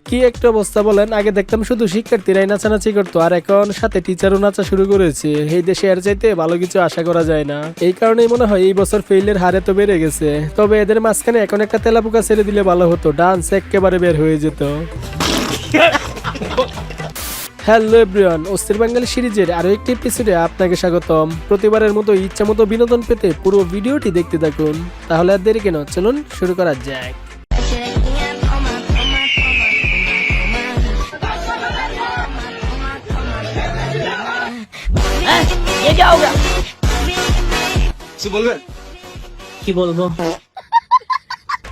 কি একটা অবস্থা বলেন। আগে দেখতাম শুধু শিক্ষার্থীরাই নাচানাচি করতো, আর এখন সাথে টিচারও নাচা শুরু করেছে। এই দেশে এর চাইতে ভালো কিছু আশা করা যায় না। এই কারণেই মনে হয় এই বছর ফেইলের হারে তো বেড়ে গেছে। তবে এদের মাঝখানে এখন একটা তেলাপোকা ছেড়ে দিলে ভালো হতো, ডান্স একেবারে বের হয়ে যেত। হ্যালো এভরিওয়ান, অস্থির বাঙালি সিরিজের আরো একটি এপিসোডে আপনাকে স্বাগতম। প্রতিবারের মতো ইচ্ছা মতো বিনোদন পেতে পুরো ভিডিওটি দেখতে থাকুন। তাহলে আর দেরি কেন, চলুন শুরু করা যাক। কি বলবো?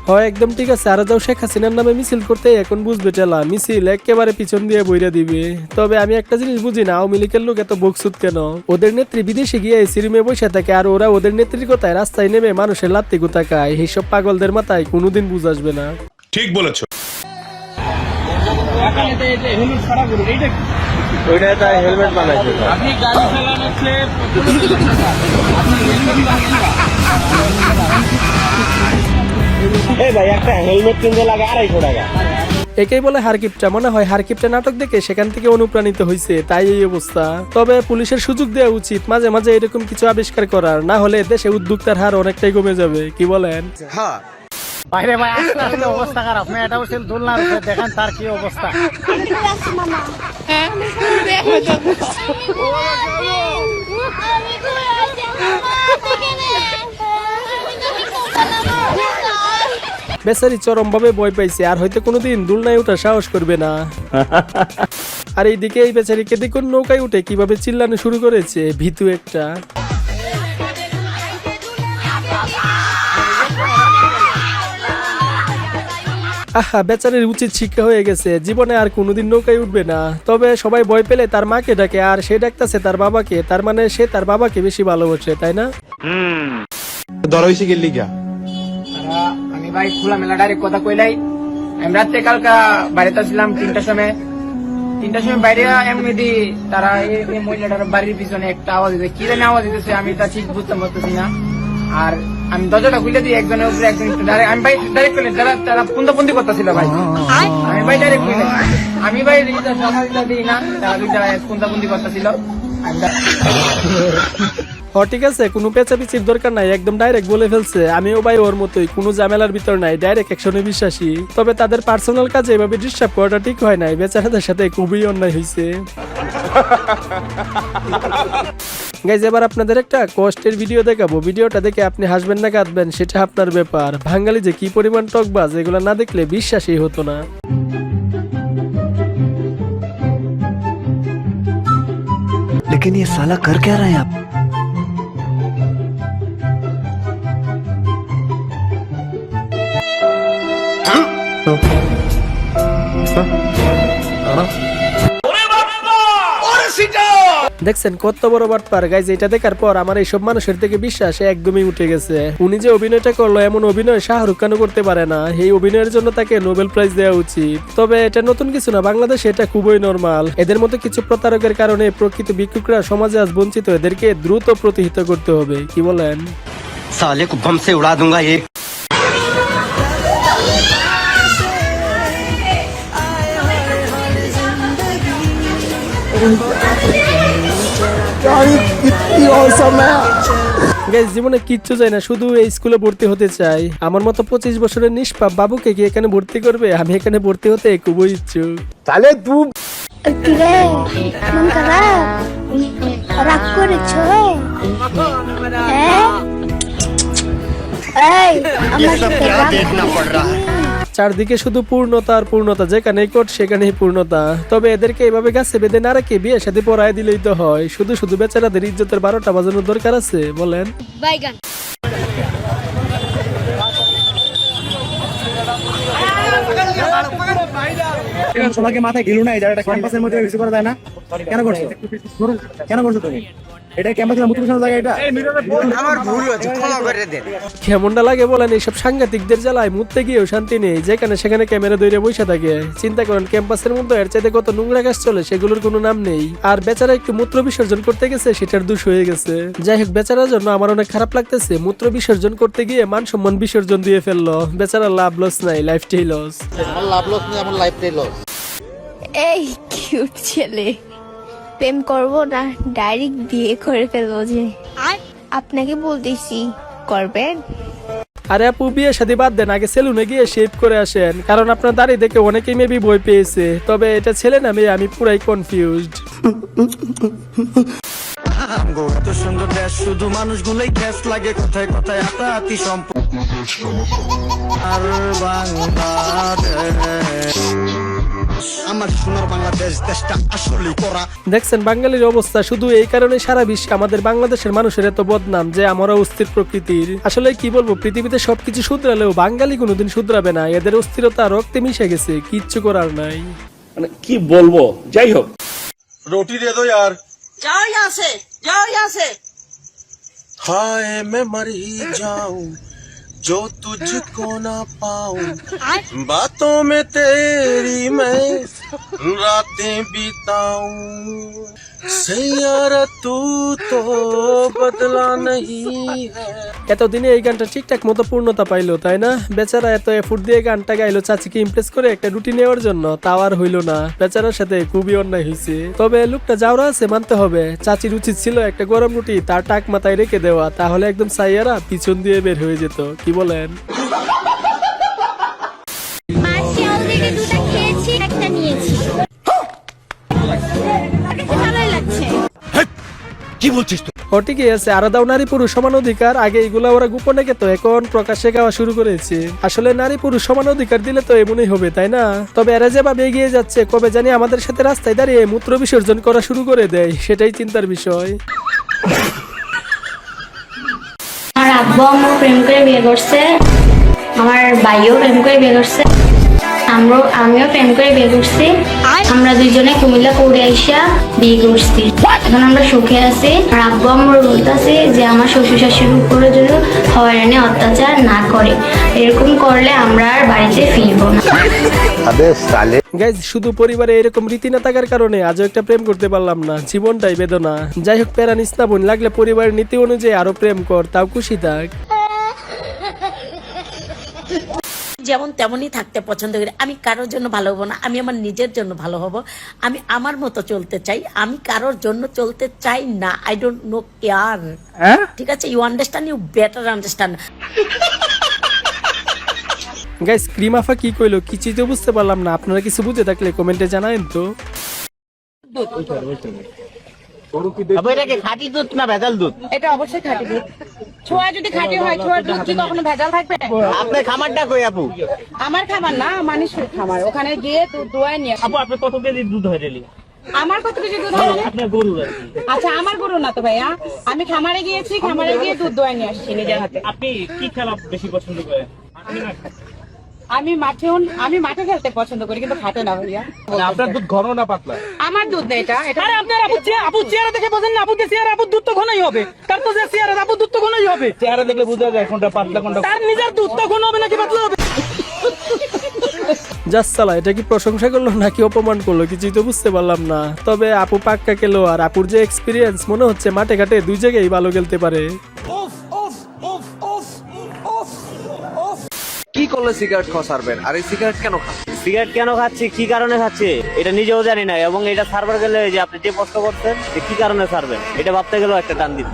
হয় একদম ঠিক আছে, আর যাও শেখ হাসিনার নামে মিছিল করতে, এখন বুঝবে টেলা মিছিল একেবারে পিছন দিয়ে বইরা দিবে। তবে আমি একটা জিনিস বুঝি না, আওয়ামী লীগের লোক এত বকসুদ কেন? ওদের নেত্রী বিদেশে গিয়ে এসি রুমে বসে থাকে, আর ওরা ওদের নেত্রীর কথায় রাস্তায় নেমে মানুষের লাত্তি গুতা খায়। এইসব পাগলদের মাথায় কোনোদিন বুঝ আসবে না। ঠিক বলেছো। হেলমেট বানাইছে আপনি গাড়ি চালানোচ্ছে ভাই একটা হেলমেট কিনতে লাগে 250 টাকা। একেই বলে হারকিপটা। মনে হয় হারকিপটা নাটক দেখে সেখান থেকে অনুপ্রাণিত হয়েছে, তাই এই অবস্থা। তবে পুলিশের সুযোগ দেওয়া উচিত মাঝে মাঝে এরকম কিছু আবিষ্কার করার, না হলে দেশে উদ্যোক্তার হার অনেকটাই কমে যাবে। কি বলেন? হ্যাঁ বাইরে ভাই আসলে অবস্থা খারাপ। মেয়েটা বসে দোলনার উপরে, দেখেন তার কি অবস্থা। বেচারি চরম ভাবে ভয় পাইছে, আর হয়তো কোনোদিন দোলনায় ওঠা সাহস করবে না। আর এইদিকে এই বেচারিকে দেখুন নৌকায় উঠে কিভাবে চিল্লানো শুরু করেছে, ভীতু একটা। আহা, বেচারির উচিত শিক্ষা হয়ে গেছে, জীবনে আর কোনোদিন নৌকায় উঠবে না। তবে সবাই ভয় পেলে তার মাকে ডাকে, আর সে ডাকতেছে তার বাবাকে। তার মানে সে তার বাবাকে বেশি ভালোবাসে, তাই না? আমি ভাই খোলামেলা ডাইরেক্ট কথা কইলাই। আমি রাত্রে কালকা বাড়িতে ছিলাম 3টার সময় বাইরে এমনি তারা এই মহিলাটার বাড়ির পিছনে একটা আওয়াজ দিতে, কি জানি আওয়াজ দিতেছে, আমি তা ঠিক বুঝতে পারতেছি না। আর আমি দরজাটা খুলে দিই, একজনের উপরে একজন আমি ভাই ডাইরেক্ট করলে তারা পুন্দাপুন্দি করতেছিল ভাই। আমি ভাই ডাইরেক্ট খুলে আমি ভাই দিই না, তারা দুইটা পুন্দাপুন্দি করতেছিল। ঠিক আছে, কোনো পেঁচাপিচির দরকার নাই, একদম ডাইরেক্ট বলে ফেলছে। আমিও ভাই ওর মতোই, কোনো ঝামেলার ভিতর নাই, ডাইরেক্ট অ্যাকশনে বিশ্বাসী। তবে তাদের পার্সোনাল কাজে এভাবে ডিস্টার্ব করাটা ঠিক হয় নাই, বেচারাদের সাথে খুবই অন্যায় হয়েছে। গাইজ, এবার আপনাদের একটা কষ্টের ভিডিও দেখাবো। ভিডিওটা দেখে আপনি হাসবেন না কাঁদবেন সেটা আপনার ব্যাপার। বাঙালি যে কি পরিমাণ টকবাজ, এগুলো না দেখলে বিশ্বাসই হতো না। लेकिन ये साला कर क्या रहे हैं आप? দেখছেন কত বড় বাটপার। গাইজ, এটা দেখার পর আমার এইসব মানুষের থেকে বিশ্বাস একদমই উঠে গেছে। উনি যে অভিনয়টা করলো, এমন অভিনয় শাহরুখ খানও করতে পারে না। এই অভিনয়ের জন্য তাকে নোবেল প্রাইজ দেওয়া উচিত। তবে এটা নতুন কিছু না, বাংলাদেশে এটা খুবই নরমাল। এদের মতো কিছু প্রতারকের কারণে প্রকৃত ভিক্ষুকরা সমাজে আজ বঞ্চিত, এদেরকে দ্রুত প্রতিহত করতে হবে। কি বলেন? साले को बम से उड़ा दूंगा ये। গাইস, জীবনে কিচ্ছু চাই না, শুধু এই স্কুলে ভর্তি হতে চাই। আমার মতো 25 বছরের নিষ্পাপ বাবুকে কি এখানে ভর্তি করবে? আমি এখানে ভর্তি হতে খুবই ইচ্ছুক। তাহলে তুই মন খারাপ রাগ করেছো? চারদিকে শুধু পূর্ণতা আর পূর্ণতা, যেখানেই কোট সেখানেই পূর্ণতা। তবে এদেরকে এভাবে গাছে বেঁধে না রেখে বিয়ে শাদী পড়ায় দিলেই তো হয়। শুধু শুধু বেচারাদের ইজ্জতের 12টা বাজানোর দরকার আছে? বলেন। সবাইকে মাথায় গেলো না, এই জায়গাটা ক্যাম্পাসের মধ্যে কিছু করা যায় না? কেন করছো তুমি? কেমনটা লাগে বলেন, এইসব সাংঘাতিকদের জ্বালায় মুততে গিয়েও শান্তি নেই, যেখানে সেখানে ক্যামেরা ধরে বসে থাকে। চিন্তা করেন ক্যাম্পাসের মধ্যে এর চাইতে কত নোংরা কাজ চলে, সেগুলোর কোনো নাম নেই। আর বেচারা একটু মূত্র বিসর্জন করতে গেছে, সেটার দোষ হয়ে গেছে। যাই হোক, বেচারার জন্য আমার অনেক খারাপ লাগতেছে। মূত্র বিসর্জন করতে গিয়ে মান সম্মান বিসর্জন দিয়ে ফেললো। বেচারা লাভ লস নাই, লাইফটাই লস। এই কিউট ছেলে, প্রেম করবো না ডাইরেক্ট বিয়ে করে ফেলবো যে। আপনাকে বলতেছি করবেন? আরে আপু, বিয়ে শাদী বাদ দেন, আগে সেলুনে গিয়ে শেভ করে আসেন, কারণ আপনার দাড়ি দেখে অনেকেই মেবি ভয় পেয়েছে। তবে এটা ছেলে না মেয়ে আমি পুরাই কনফিউজড। তো সুন্দর দেশ, শুধু মানুষগুলোই খ্যাস লাগে, কোথায় কোথায় আতাতি সম্পর্ক আর বাংলাদেশ, আমার সোনার বাংলাদেশ, দেশটা আসলে করা। দেখছেন বাঙালির অবস্থা, শুধু এই কারণে সারা বিশ্বে আমাদের বাংলাদেশের মানুষের এত বদনাম যে আমরা অস্থির প্রকৃতির। আসলে কি বলবো, পৃথিবীতে সবকিছু শুধরালেও বাঙালি কোনোদিন শুধরাবে না। এদের অস্থিরতা রক্তে মিশে গেছে, কিচ্ছু করার নাই। মানে কি বলবো, যাই হোক। रोटी दे दो यार। जाओ यहाँ से, जाओ यहाँ से। हाय मैं मर ही जाऊं जो तुझको ना पाऊं, बातों में तेरी मैं रातें बिताऊं, सैयारा तू तो बदला नहीं है। এতদিনে এই গানটা ঠিকঠাক মতো পূর্ণতা পাইলো, তাই না? বেচারা এত এফোর্ট দিয়ে গানটা গাইলো চাচিকে ইমপ্রেস করে একটা রুটি নেওয়ার জন্য, তাও আর হইলো না। বেচারার সাথে খুবই অন্যায় হয়েছে। তবে লোকটা যাওরা আছে, মানতে হবে। চাচির উচিত ছিল একটা গরম রুটি তার টাক মাথায় রেখে দেওয়া, তাহলে একদম সাইয়ারা পিছন দিয়ে বের হয়ে যেত। কি বলেন? মাসি অলরেডি দুটো খেয়েছি, একটা নিয়েছি। ভালোই লাগছে। কি বলছিস তুই? ঠিকই আছে, আরো দাও নারী পুরুষ সমান অধিকার। আগে এগুলা ওরা গোপনে গেত, এখন প্রকাশ্যে গাওয়া শুরু করেছে। আসলে নারী পুরুষ সমান অধিকার দিলে তো এমনই হবে, তাই না? তবে এরা যেভাবে এগিয়ে যাচ্ছে, কবে জানি আমাদের সাথে রাস্তায় দাঁড়িয়ে মূত্র বিসর্জন করা শুরু করে দেয়, সেটাই চিন্তার বিষয়। আমার আব্বু আম্মু প্রেম করে বিয়ে করছে, আমার ভাইও প্রেম করে বিয়ে করছে, আমিও প্রেম করে বিয়ে করছি। আমরা দুইজনে কুমিল্লা পৌড়ে আইসা বিয়ে করছি। এখন আমরা সুখে আছি। আর আব্বু আম্মুর বলতেছে যে আমার শ্বশুর শাশুড়ির উপরে যেন হয়রানি অত্যাচার না করে, এরকম করলে আমরা আর বাড়িতে ফিরবো না। গাইজ, শুধু পরিবারে এরকম রীতি না থাকার কারণে আজও একটা প্রেম করতে পারলাম না। জীবনটাই বেদনা। যাই হোক, প্যারা নিস না বোন, লাগলে পরিবারের নীতি অনুযায়ী আরো প্রেম কর, তাও খুশি থাক। যেমন তেমনই থাকতে পছন্দ করি। আমি কারোর জন্য ভালো হবো না, আমি আমার নিজের জন্য ভালো হব। আমি আমার মতো চলতে চাই, আমি কারোর জন্য চলতে চাই না। I don't know care. ঠিক আছে, you understand, you better understand. Guys, ক্রিমাফা কি কইলো কিছুই তো বুঝতে পারলাম না। আপনারা কিছু বুঝে থাকলে কমেন্টে জানায়েন তো। এটা কি খাঁটি দুধ না ভেজাল দুধ? এটা অবশ্যই খাঁটি দুধ। ছোঁয়া যদি খাঁটি হয়, ছোঁয়ার দুধ কি কখনো ভেজাল থাকবে? আপনার খামারটা কই আপু? আমার খাবার না, মানুষের খাবার। ওখানে গিয়ে দুধ দোয়ায় নিয়ে। আপু, আপনি কত কেজি দুধ হয় ডেলি? আমার কত কেজি দুধ হয়? আপনার গরু। আচ্ছা, আমার গরু না তো ভাইয়া, আমি খামারে গিয়েছি, খামারে গিয়ে দুধ দোয়ায় নিয়ে আসছি নিজের হাতে। আপনি কি খেলা বেশি পছন্দ করেন? আমি মাঠে খেলতে পছন্দ করি, কিন্তু খাটে না ভাইয়া। আপনার দুধ ঘন না পাতলা? আমার দুধ না এটা। আরে আপনার আপু চেহারা দেখে বোঝেন না? আপুর চেহারা, আপুর দুধ তো ঘনই হবে। তার তো যে চেহারা, আপুর দুধ তো ঘনই হবে। চেহারা দেখলে বোঝা যায় কোনটা পাতলা কোনটা। তার নিজের দুধ তো ঘন হবে নাকি পাতলা হবে? জাসালা, এটা কি প্রশংসা করলো নাকি অপমান করলো কিছুই তো বুঝতে পারলাম না। তবে আপু পাক্কা খেলো, আর আপুর যে এক্সপিরিয়েন্স, মনে হচ্ছে মাঠে ঘাটে দুই জায়গায় ভালো খেলতে পারে। কি করলে সিগারেট খাওয়া ছাড়বেন? আর এই সিগারেট কেন খান? সিগারেট কেন খাচ্ছি, কি কারণে খাচ্ছি এটা নিজেও জানি না। এবং এটা সার্ভার গেলে যে আপনি যে প্রশ্ন করছেন যে কি কারণে ছাড়বেন, এটা ভাবতে গেলেও একটা টান দিত।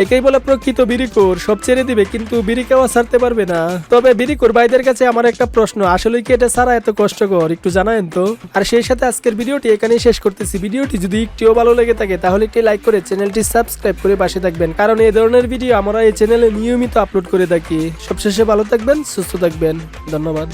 একেই বলে প্রকৃত বিড়িখোর, সব ছেড়ে দিবে কিন্তু বিড়ি খাওয়া ছাড়তে পারবে না। তবে বিড়িখোর ভাইদের কাছে আমার একটা প্রশ্ন, আসলে কি এটা ছাড়া এত কষ্টকর? একটু জানায়েন তো। আর সেই সাথে আজকের ভিডিওটি এখানেই শেষ করতেছি। ভিডিওটি যদি একটুও ভালো লেগে থাকে তাহলে একটি লাইক করে চ্যানেলটি সাবস্ক্রাইব করে পাশে থাকবেন, কারণ এই ধরনের ভিডিও আমরা এই চ্যানেলে নিয়মিত আপলোড করে থাকি। সবশেষে ভালো থাকবেন, সুস্থ থাকবেন, ধন্যবাদ।